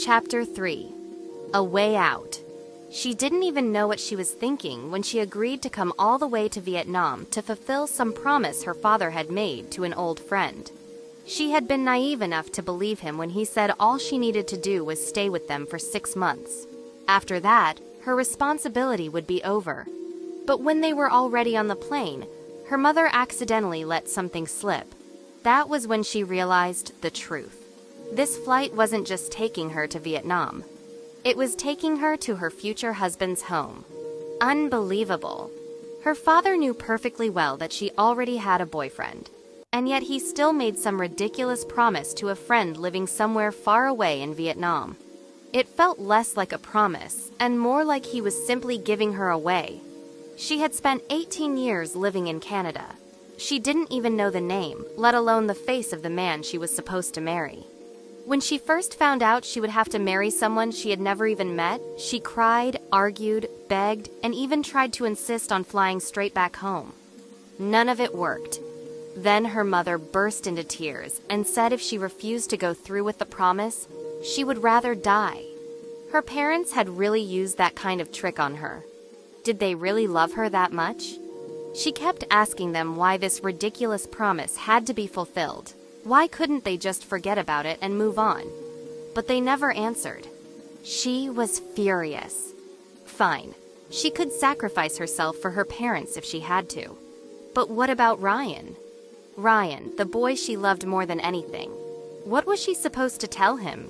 Chapter 3. A Way Out. She didn't even know what she was thinking when she agreed to come all the way to Vietnam to fulfill some promise her father had made to an old friend. She had been naive enough to believe him when he said all she needed to do was stay with them for 6 months. After that, her responsibility would be over. But when they were already on the plane, her mother accidentally let something slip. That was when she realized the truth. This flight wasn't just taking her to Vietnam. It was taking her to her future husband's home. Unbelievable. Her father knew perfectly well that she already had a boyfriend, and yet he still made some ridiculous promise to a friend living somewhere far away in Vietnam. It felt less like a promise and more like he was simply giving her away. She had spent 18 years living in Canada. She didn't even know the name, let alone the face of the man she was supposed to marry. When she first found out she would have to marry someone she had never even met, she cried, argued, begged, and even tried to insist on flying straight back home. None of it worked. Then her mother burst into tears and said if she refused to go through with the promise, she would rather die. Her parents had really used that kind of trick on her. Did they really love her that much? She kept asking them why this ridiculous promise had to be fulfilled. Why couldn't they just forget about it and move on? But they never answered. She was furious. Fine, she could sacrifice herself for her parents if she had to. But what about Ryan? Ryan, the boy she loved more than anything. What was she supposed to tell him?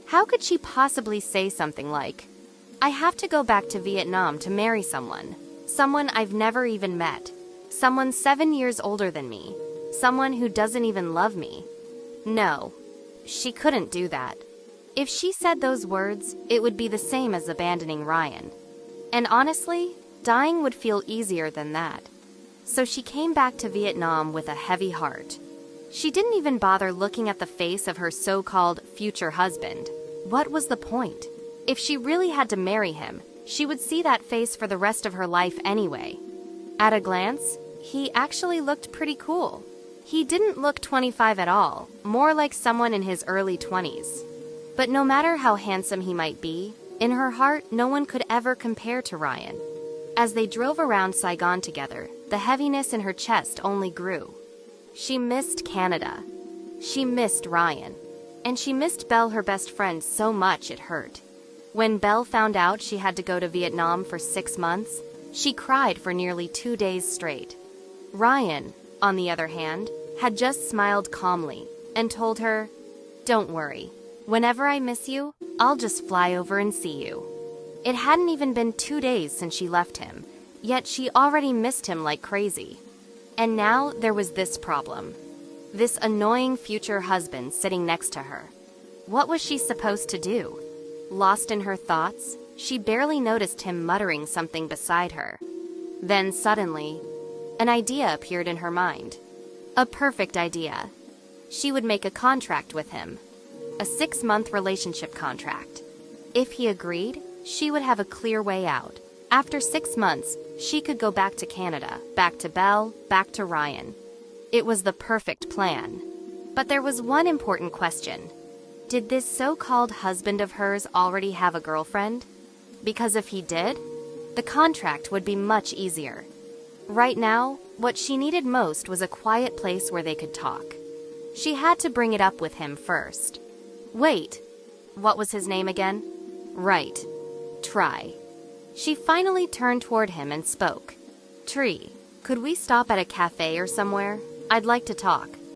How could she possibly say something like, "I have to go back to Vietnam to marry someone I've never even met, someone 7 years older than me, someone who doesn't even love me"? No, she couldn't do that. If she said those words, it would be the same as abandoning Ryan. And honestly, dying would feel easier than that. So she came back to Vietnam with a heavy heart. She didn't even bother looking at the face of her so-called future husband. What was the point? If she really had to marry him, she would see that face for the rest of her life anyway. At a glance, he actually looked pretty cool. He didn't look 25 at all, more like someone in his early 20s. But no matter how handsome he might be, in her heart, no one could ever compare to Ryan. As they drove around Saigon together, the heaviness in her chest only grew. She missed Canada. She missed Ryan. And she missed Belle, her best friend, so much it hurt. When Belle found out she had to go to Vietnam for 6 months, she cried for nearly 2 days straight. Ryan, on the other hand, had just smiled calmly and told her, "Don't worry. Whenever I miss you, I'll just fly over and see you." It hadn't even been 2 days since she left him, yet she already missed him like crazy. And now there was this problem. This annoying future husband sitting next to her. What was she supposed to do? Lost in her thoughts, she barely noticed him muttering something beside her. Then suddenly, an idea appeared in her mind. A perfect idea. She would make a contract with him. A 6-month relationship contract. If he agreed, she would have a clear way out. After 6 months, she could go back to Canada, back to Belle, back to Ryan. It was the perfect plan. But there was one important question. Did this so-called husband of hers already have a girlfriend? Because if he did, the contract would be much easier. Right now, what she needed most was a quiet place where they could talk. She had to bring it up with him first. Wait, what was his name again? Right, Try. She finally turned toward him and spoke. "Tree, could we stop at a cafe or somewhere? I'd like to talk."